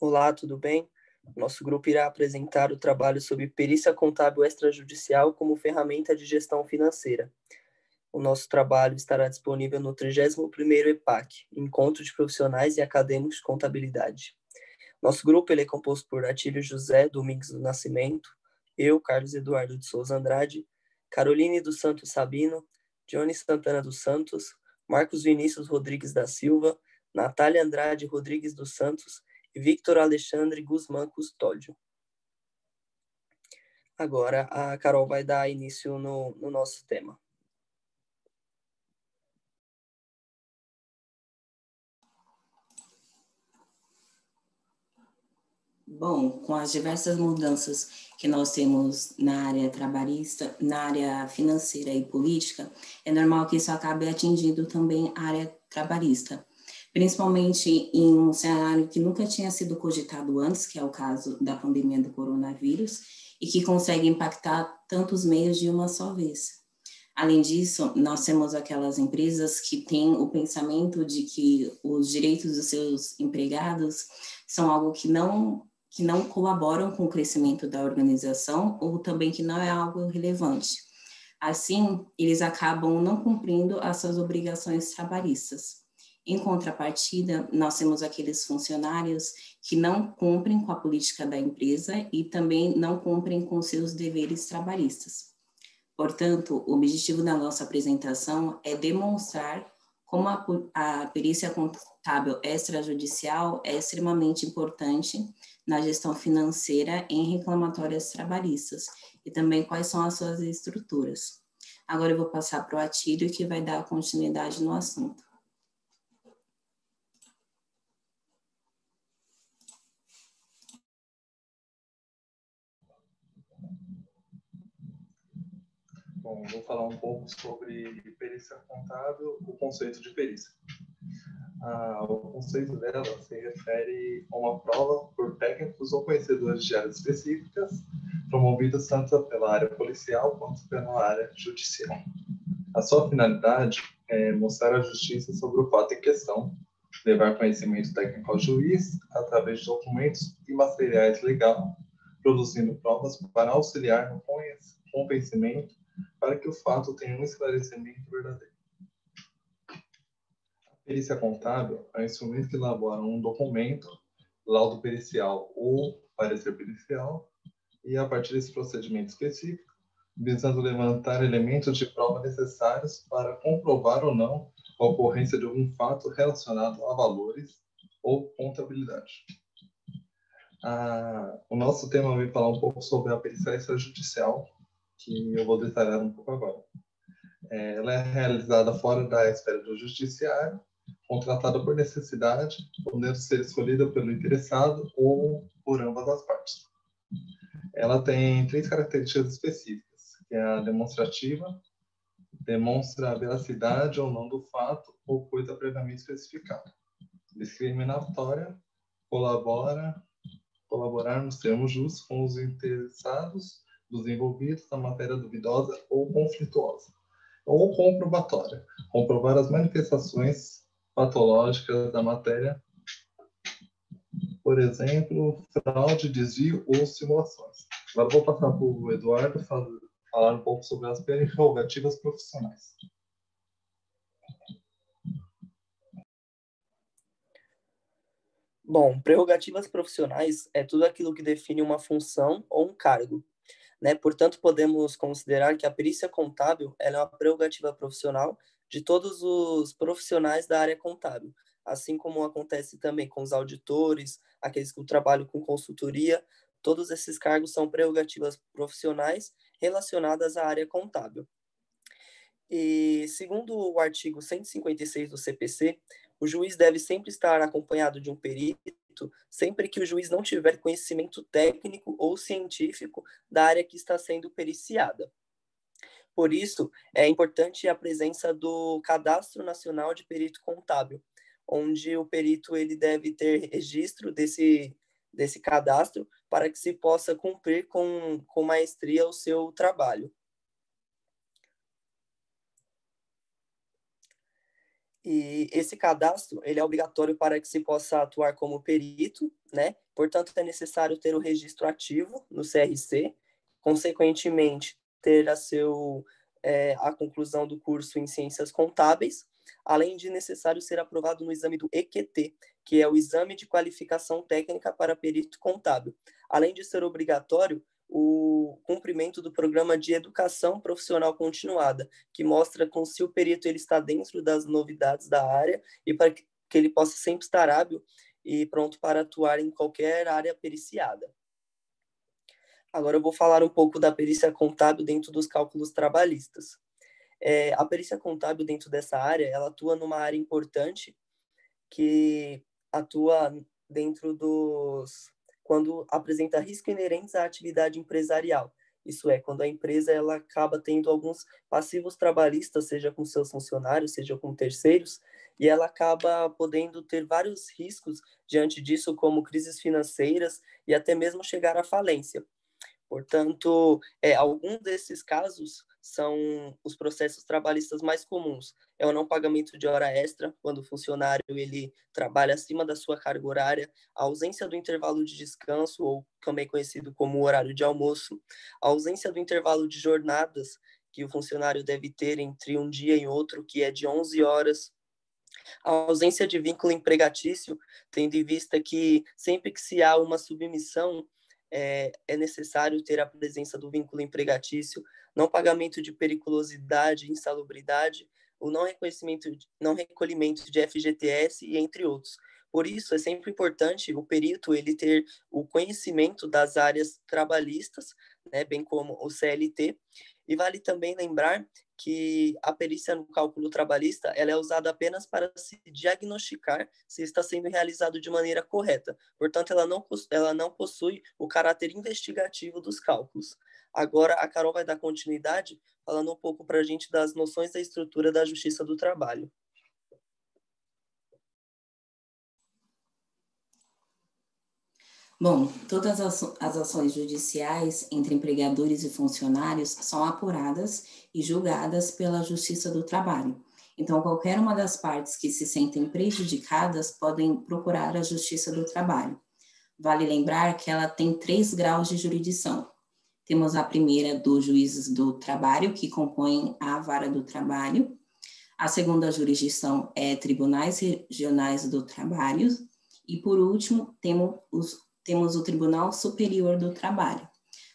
Olá, tudo bem? Nosso grupo irá apresentar o trabalho sobre perícia contábil extrajudicial como ferramenta de gestão financeira. O nosso trabalho estará disponível no 31º EPAC, Encontro de Profissionais e Acadêmicos de Contabilidade. Nosso grupo ele é composto por Atílio José Domingues do Nascimento, eu, Carlos Eduardo de Souza Andrade, Caroline dos Santos Sabino, Johnny Santana dos Santos, Marcos Vinícius Rodrigues da Silva, Natália Andrade Rodrigues dos Santos e Victor Alexandre Guzmán Custódio. Agora, a Carol vai dar início no nosso tema. Bom, com as diversas mudanças que nós temos na área trabalhista, na área financeira e política, é normal que isso acabe atingindo também a área trabalhista, principalmente em um cenário que nunca tinha sido cogitado antes, que é o caso da pandemia do coronavírus, e que consegue impactar tantos meios de uma só vez. Além disso, nós temos aquelas empresas que têm o pensamento de que os direitos dos seus empregados são algo que não colaboram com o crescimento da organização ou também que não é algo relevante. Assim, eles acabam não cumprindo as suas obrigações trabalhistas. Em contrapartida, nós temos aqueles funcionários que não cumprem com a política da empresa e também não cumprem com seus deveres trabalhistas. Portanto, o objetivo da nossa apresentação é demonstrar como a perícia contábil extrajudicial é extremamente importante na gestão financeira em reclamatórias trabalhistas e também quais são as suas estruturas. Agora eu vou passar para o Atílio, que vai dar continuidade no assunto. Bom, vou falar um pouco sobre perícia contábil, o conceito de perícia. O conceito dela se refere a uma prova por técnicos ou conhecedores de áreas específicas, promovidas tanto pela área policial quanto pela área judicial. A sua finalidade é mostrar a justiça sobre o fato em questão, levar conhecimento técnico ao juiz através de documentos e materiais legais, produzindo provas para auxiliar no convencimento para que o fato tenha um esclarecimento verdadeiro. A perícia contábil é um instrumento que elabora um documento, laudo pericial ou parecer pericial, e a partir desse procedimento específico, visando levantar elementos de prova necessários para comprovar ou não a ocorrência de algum fato relacionado a valores ou contabilidade. O nosso tema vai falar um pouco sobre a perícia extrajudicial, que eu vou detalhar um pouco agora. Ela é realizada fora da esfera do judiciário, contratada por necessidade, podendo ser escolhida pelo interessado ou por ambas as partes. Ela tem 3 características específicas, que é a demonstrativa, demonstra a veracidade ou não do fato ou coisa previamente especificada. Discriminatória, colaborar nos termos justos com os interessados dos envolvidos na matéria duvidosa ou conflituosa. Ou comprobatória, comprovar as manifestações patológicas da matéria, por exemplo, fraude, desvio ou simulações. Agora vou passar para o Eduardo falar um pouco sobre as prerrogativas profissionais. Bom, prerrogativas profissionais é tudo aquilo que define uma função ou um cargo, né? Portanto, podemos considerar que a perícia contábil ela é uma prerrogativa profissional de todos os profissionais da área contábil, assim como acontece também com os auditores, aqueles que trabalham com consultoria, todos esses cargos são prerrogativas profissionais relacionadas à área contábil. E, segundo o artigo 156 do CPC, o juiz deve sempre estar acompanhado de um perito, sempre que o juiz não tiver conhecimento técnico ou científico da área que está sendo periciada. Por isso, é importante a presença do Cadastro Nacional de Perito Contábil, onde o perito ele deve ter registro desse cadastro para que se possa cumprir com maestria o seu trabalho. E esse cadastro, ele é obrigatório para que se possa atuar como perito, né? Portanto, é necessário ter o registro ativo no CRC, consequentemente, ter a conclusão do curso em Ciências Contábeis, além de necessário ser aprovado no exame do EQT, que é o Exame de Qualificação Técnica para Perito Contábil. Além de ser obrigatório, o cumprimento do programa de educação profissional continuada, que mostra com se o perito ele está dentro das novidades da área e para que ele possa sempre estar hábil e pronto para atuar em qualquer área periciada. Agora eu vou falar um pouco da perícia contábil dentro dos cálculos trabalhistas. A perícia contábil dentro dessa área, ela atua numa área importante que atua dentro quando apresenta risco inerentes à atividade empresarial. Isso é, quando a empresa ela acaba tendo alguns passivos trabalhistas, seja com seus funcionários, seja com terceiros, e ela acaba podendo ter vários riscos diante disso, como crises financeiras e até mesmo chegar à falência. Portanto, alguns desses casos são os processos trabalhistas mais comuns. É o não pagamento de hora extra, quando o funcionário ele trabalha acima da sua carga horária, a ausência do intervalo de descanso, ou também conhecido como horário de almoço, a ausência do intervalo de jornadas que o funcionário deve ter entre um dia e outro, que é de 11 horas, a ausência de vínculo empregatício, tendo em vista que sempre que se há uma submissão, é necessário ter a presença do vínculo empregatício, não pagamento de periculosidade, insalubridade, o não recolhimento de FGTS e entre outros. Por isso, é sempre importante o perito ele ter o conhecimento das áreas trabalhistas, né, bem como o CLT, e vale também lembrar que a perícia no cálculo trabalhista ela é usada apenas para se diagnosticar se está sendo realizado de maneira correta. Portanto, ela não possui o caráter investigativo dos cálculos. Agora, a Carol vai dar continuidade falando um pouco para a gente das noções da estrutura da Justiça do Trabalho. Bom, todas as ações judiciais entre empregadores e funcionários são apuradas e julgadas pela Justiça do Trabalho. Então, qualquer uma das partes que se sentem prejudicadas podem procurar a Justiça do Trabalho. Vale lembrar que ela tem 3 graus de jurisdição. Temos a primeira dos juízes do trabalho, que compõem a vara do trabalho. A segunda jurisdição é tribunais regionais do trabalho. E, por último, temos o Tribunal Superior do Trabalho.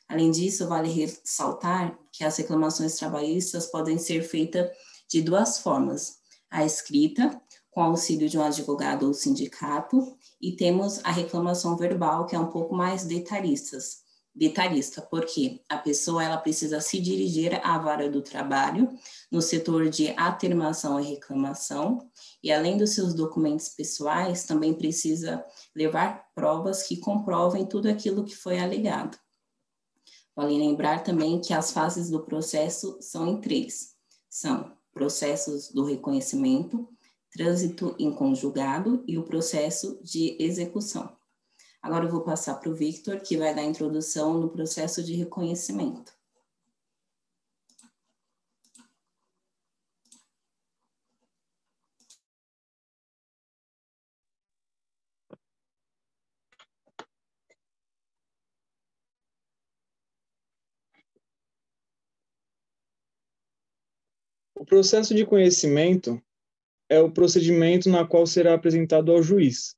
Além disso, vale ressaltar que as reclamações trabalhistas podem ser feitas de 2 formas. A escrita, com auxílio de um advogado ou sindicato, e temos a reclamação verbal, que é um pouco mais detalhista, porque a pessoa ela precisa se dirigir à vara do trabalho, no setor de atermação e reclamação, e além dos seus documentos pessoais, também precisa levar provas que comprovem tudo aquilo que foi alegado. Vale lembrar também que as fases do processo são em 3. São processos do reconhecimento, trânsito em conjugado e o processo de execução. Agora eu vou passar para o Victor, que vai dar a introdução no processo de reconhecimento. O processo de conhecimento é o procedimento na qual será apresentado ao juiz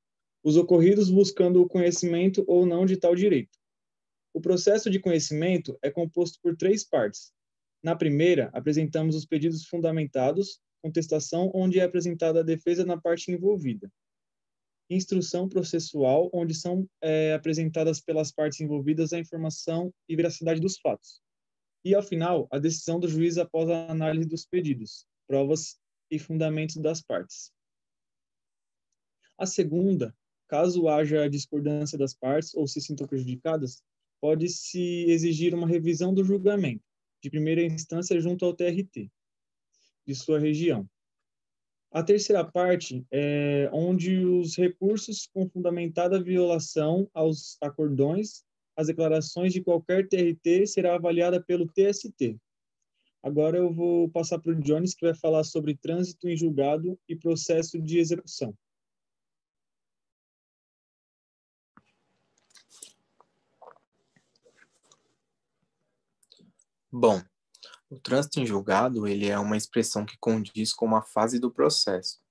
os ocorridos buscando o conhecimento ou não de tal direito. O processo de conhecimento é composto por 3 partes. Na primeira, apresentamos os pedidos fundamentados, contestação, onde é apresentada a defesa na parte envolvida. Instrução processual, onde são apresentadas pelas partes envolvidas a informação e veracidade dos fatos. E, ao final, a decisão do juiz após a análise dos pedidos, provas e fundamentos das partes. A segunda, caso haja discordância das partes ou se sintam prejudicadas, pode-se exigir uma revisão do julgamento, de primeira instância junto ao TRT, de sua região. A terceira parte é onde os recursos com fundamentada violação aos acordões, as declarações de qualquer TRT será avaliada pelo TST. Agora eu vou passar para o Jones, que vai falar sobre trânsito em julgado e processo de execução. Bom, o trânsito em julgado, ele é uma expressão que condiz com uma fase do processo,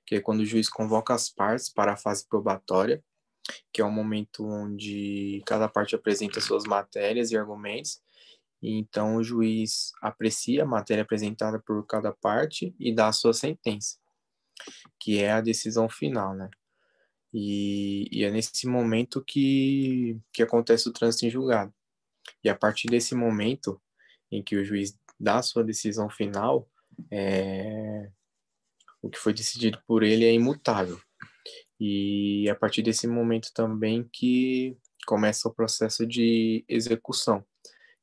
que é quando o juiz convoca as partes para a fase probatória, que é o momento onde cada parte apresenta suas matérias e argumentos, e então o juiz aprecia a matéria apresentada por cada parte e dá a sua sentença, que é a decisão final, né? E é nesse momento que acontece o trânsito em julgado. E a partir desse momento em que o juiz dá a sua decisão final, o que foi decidido por ele é imutável. E a partir desse momento também que começa o processo de execução,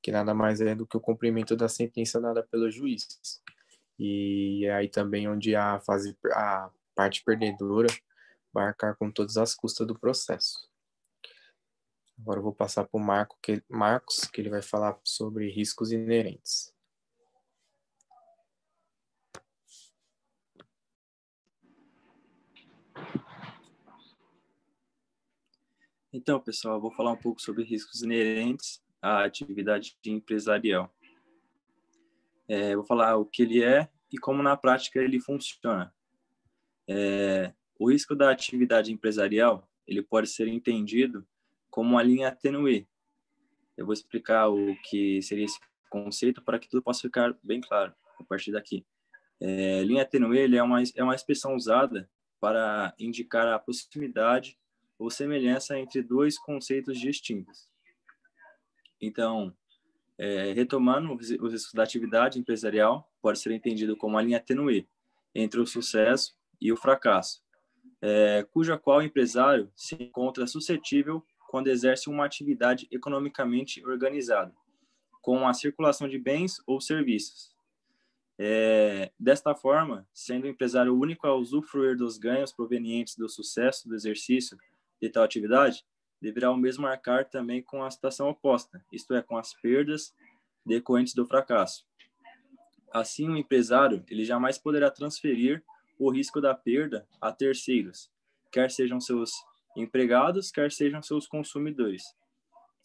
que nada mais é do que o cumprimento da sentença dada pelo juiz. E é aí também onde a parte perdedora vai arcar com todas as custas do processo. Agora eu vou passar para o Marcos, que ele vai falar sobre riscos inerentes. Então, pessoal, eu vou falar um pouco sobre riscos inerentes à atividade empresarial. Vou falar o que ele é e como na prática ele funciona. O risco da atividade empresarial, ele pode ser entendido como uma linha tênue. Eu vou explicar o que seria esse conceito para que tudo possa ficar bem claro a partir daqui. Linha tênue ele é uma expressão usada para indicar a proximidade ou semelhança entre dois conceitos distintos. Então, retomando, os riscos da atividade empresarial pode ser entendido como a linha tênue entre o sucesso e o fracasso, cuja qual o empresário se encontra suscetível quando exerce uma atividade economicamente organizada, com a circulação de bens ou serviços. Desta forma, sendo o empresário o único a usufruir dos ganhos provenientes do sucesso do exercício de tal atividade, deverá o mesmo arcar também com a situação oposta, isto é, com as perdas decorrentes do fracasso. Assim, o empresário ele jamais poderá transferir o risco da perda a terceiros, quer sejam seus empregados, quer sejam seus consumidores.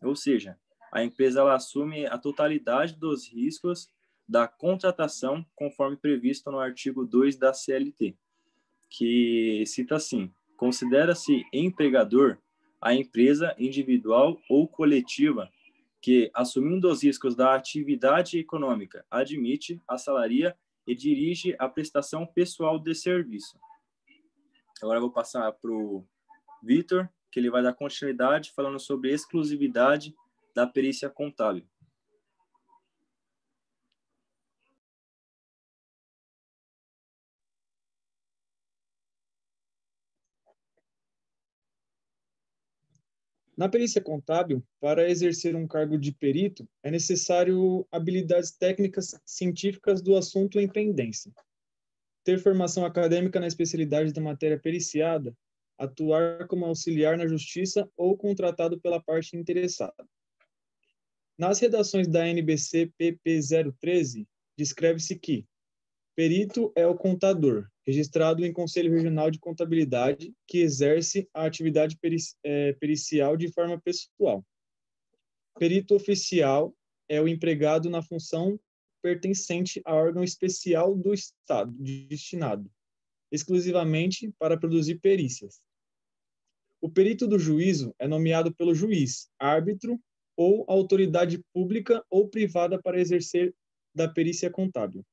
Ou seja, a empresa ela assume a totalidade dos riscos da contratação, conforme previsto no artigo 2 da CLT, que cita assim: considera-se empregador a empresa individual ou coletiva que, assumindo os riscos da atividade econômica, admite, assalaria e dirige a prestação pessoal de serviço. Agora eu vou passar para o Vitor, que ele vai dar continuidade falando sobre exclusividade da perícia contábil. Na perícia contábil, para exercer um cargo de perito, é necessário habilidades técnicas científicas do assunto em pendência, ter formação acadêmica na especialidade da matéria periciada, atuar como auxiliar na justiça ou contratado pela parte interessada. Nas redações da NBC PP 013, descreve-se que perito é o contador, registrado em Conselho Regional de Contabilidade, que exerce a atividade pericial de forma pessoal. Perito oficial é o empregado na função pertencente a órgão especial do Estado, destinado exclusivamente para produzir perícias. O perito do juízo é nomeado pelo juiz, árbitro ou autoridade pública ou privada para exercer da perícia contábil.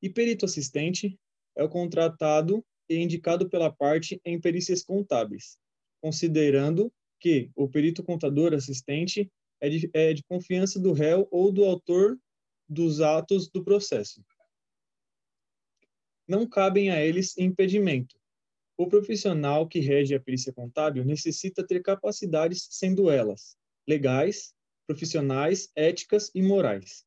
E perito assistente é o contratado e indicado pela parte em perícias contábeis, considerando que o perito contador assistente é de confiança do réu ou do autor dos atos do processo. Não cabem a eles impedimento. O profissional que rege a perícia contábil necessita ter capacidades, sendo elas legais, profissionais, éticas e morais.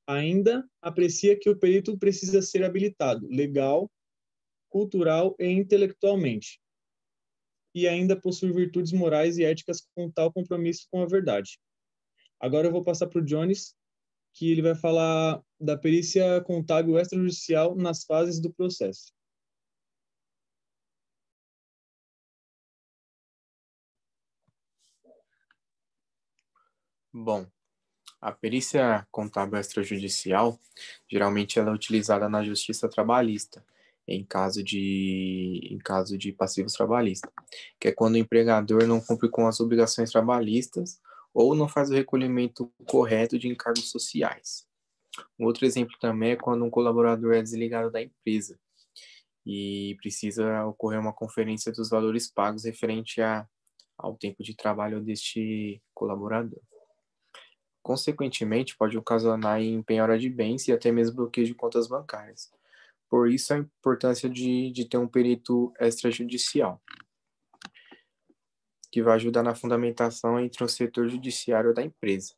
Ainda aprecia que o perito precisa ser habilitado legal, cultural e intelectualmente, e ainda possui virtudes morais e éticas com tal compromisso com a verdade. Agora eu vou passar para o Jones, que ele vai falar da perícia contábil extrajudicial nas fases do processo. Bom, a perícia contábil extrajudicial, geralmente ela é utilizada na justiça trabalhista, em caso de passivos trabalhistas, que é quando o empregador não cumpre com as obrigações trabalhistas ou não faz o recolhimento correto de encargos sociais. Um outro exemplo também é quando um colaborador é desligado da empresa e precisa ocorrer uma conferência dos valores pagos referente ao tempo de trabalho deste colaborador. Consequentemente, pode ocasionar em penhora de bens e até mesmo bloqueio de contas bancárias. Por isso, a importância de ter um perito extrajudicial, que vai ajudar na fundamentação entre o setor judiciário da empresa,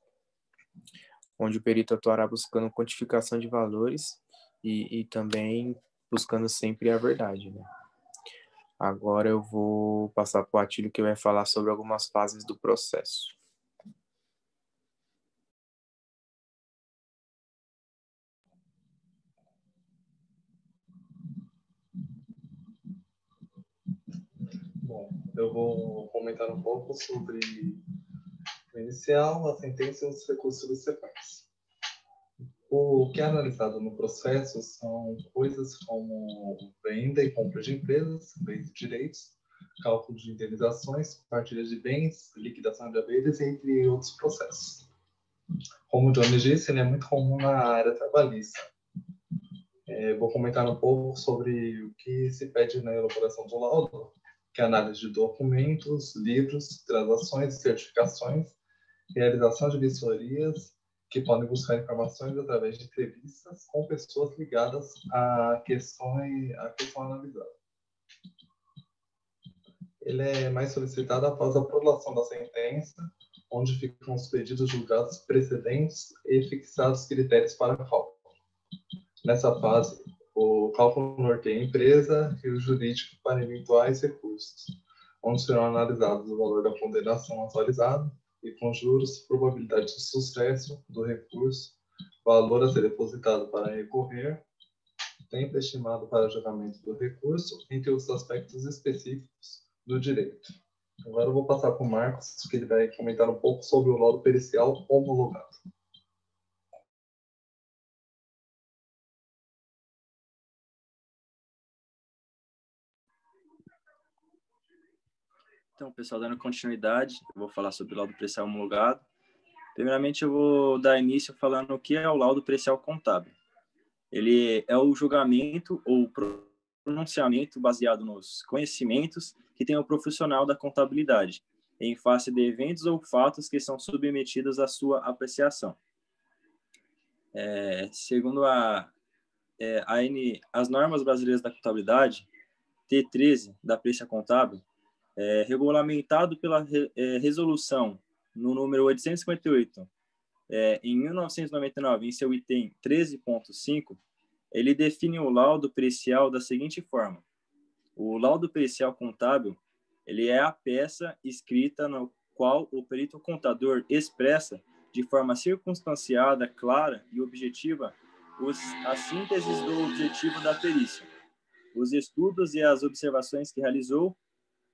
onde o perito atuará buscando quantificação de valores e também buscando sempre a verdade, né? Agora eu vou passar para o Atílio, que vai falar sobre algumas fases do processo. Bom, eu vou comentar um pouco sobre o inicial, a sentença e os recursos subsequentes. O que é analisado no processo são coisas como venda e compra de empresas, bens e direitos, cálculo de indenizações, partilha de bens, liquidação de haveres, entre outros processos. Como o Johnny disse, ele é muito comum na área trabalhista. Vou comentar um pouco sobre o que se pede na elaboração do laudo, que é análise de documentos, livros, transações e certificações, realização de vistorias, que podem buscar informações através de entrevistas com pessoas ligadas à questão analisada. Ele é mais solicitado após a prolação da sentença, onde ficam os pedidos julgados precedentes e fixados critérios para cálculo. Nessa fase, o cálculo norteia a empresa e o jurídico para eventuais recursos, onde serão analisados o valor da condenação atualizado e com juros, probabilidade de sucesso do recurso, valor a ser depositado para recorrer, tempo estimado para julgamento do recurso, entre os aspectos específicos do direito. Agora eu vou passar para o Marcos, que ele vai comentar um pouco sobre o laudo pericial homologado. Então, pessoal, dando continuidade, eu vou falar sobre o laudo pericial homologado. Primeiramente, eu vou dar início falando o que é o laudo pericial contábil. Ele é o julgamento ou pronunciamento baseado nos conhecimentos que tem o profissional da contabilidade, em face de eventos ou fatos que são submetidos à sua apreciação. Segundo as normas brasileiras da contabilidade, T13 da perícia contábil, regulamentado pela resolução no número 858, em 1999, em seu item 13.5, ele define o laudo pericial da seguinte forma: o laudo pericial contábil, ele é a peça escrita no qual o perito contador expressa de forma circunstanciada, clara e objetiva as sínteses do objetivo da perícia, os estudos e as observações que realizou,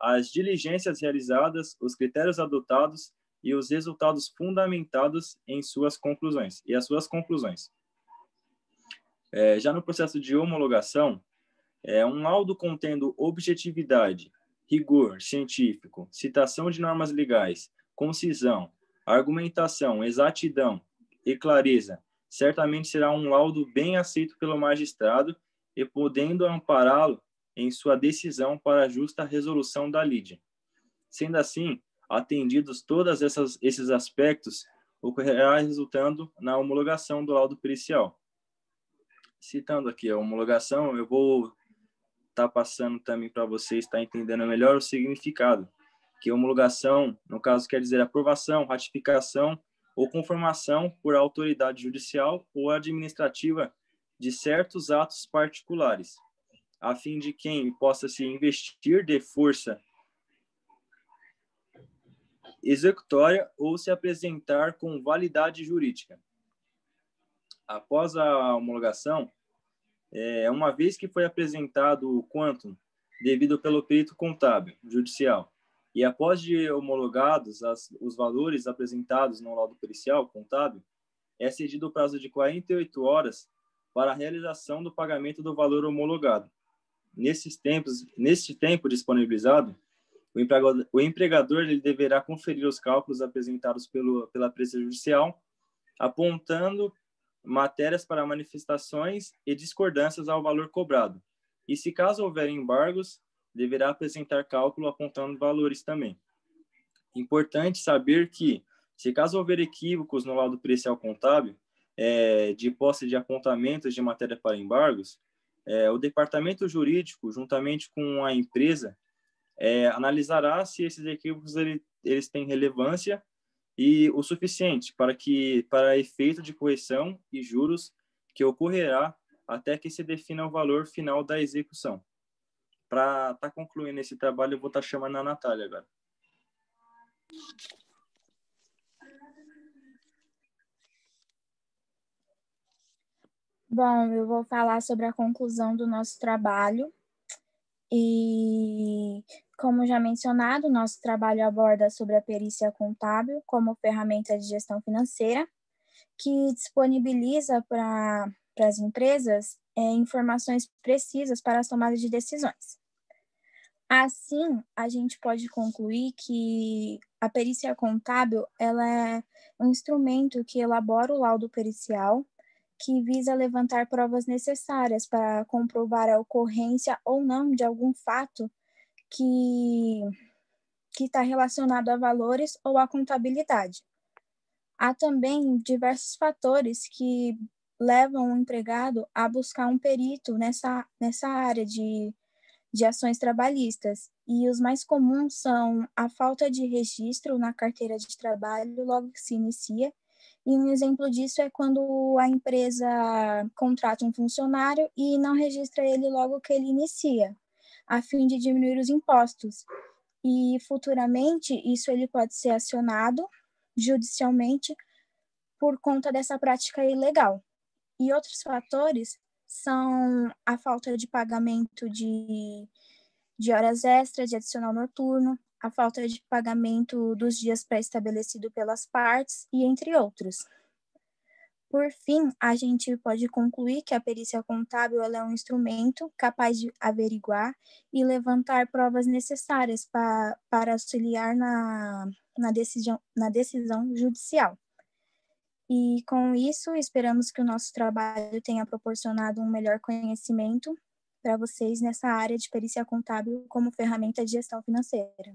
as diligências realizadas, os critérios adotados e os resultados fundamentados em suas conclusões e as suas conclusões. Já no processo de homologação, um laudo contendo objetividade, rigor científico, citação de normas legais, concisão, argumentação, exatidão e clareza, certamente será um laudo bem aceito pelo magistrado e podendo ampará-lo em sua decisão para a justa resolução da lide. Sendo assim, atendidos todos esses aspectos, ocorrerá resultando na homologação do laudo pericial. Citando aqui a homologação, eu vou estar passando também para vocês estar entendendo melhor o significado, que homologação, no caso, quer dizer aprovação, ratificação ou conformação por autoridade judicial ou administrativa de certos atos particulares, a fim de quem possa se investir de força executória ou se apresentar com validade jurídica. Após a homologação, uma vez que foi apresentado o quantum devido pelo perito contábil judicial e após de homologados os valores apresentados no laudo pericial contábil, é cedido o prazo de 48 horas para a realização do pagamento do valor homologado. Nesse tempo disponibilizado, o empregador ele deverá conferir os cálculos apresentados pela perícia judicial, apontando matérias para manifestações e discordâncias ao valor cobrado. E se caso houver embargos, deverá apresentar cálculo apontando valores também. Importante saber que, se caso houver equívocos no laudo pericial contábil, de posse de apontamentos de matéria para embargos, o departamento jurídico, juntamente com a empresa, analisará se esses equívocos eles têm relevância e o suficiente para efeito de correção e juros que ocorrerá até que se defina o valor final da execução. Para estar concluindo esse trabalho, eu vou estar chamando a Natália agora. Bom, eu vou falar sobre a conclusão do nosso trabalho. E, como já mencionado, nosso trabalho aborda sobre a perícia contábil como ferramenta de gestão financeira, que disponibiliza para as empresas informações precisas para as tomadas de decisões. Assim, a gente pode concluir que a perícia contábil ela é um instrumento que elabora o laudo pericial, que visa levantar provas necessárias para comprovar a ocorrência ou não de algum fato que está relacionado a valores ou à contabilidade. Há também diversos fatores que levam o empregado a buscar um perito nessa área de ações trabalhistas, e os mais comuns são a falta de registro na carteira de trabalho logo que se inicia, e um exemplo disso é quando a empresa contrata um funcionário e não registra ele logo que ele inicia, a fim de diminuir os impostos. E futuramente isso ele pode ser acionado judicialmente por conta dessa prática ilegal. E outros fatores são a falta de pagamento de horas extras, de adicional noturno, a falta de pagamento dos dias pré-estabelecido pelas partes, e entre outros. Por fim, a gente pode concluir que a perícia contábil ela é um instrumento capaz de averiguar e levantar provas necessárias para auxiliar na decisão judicial. E com isso, esperamos que o nosso trabalho tenha proporcionado um melhor conhecimento para vocês nessa área de perícia contábil como ferramenta de gestão financeira.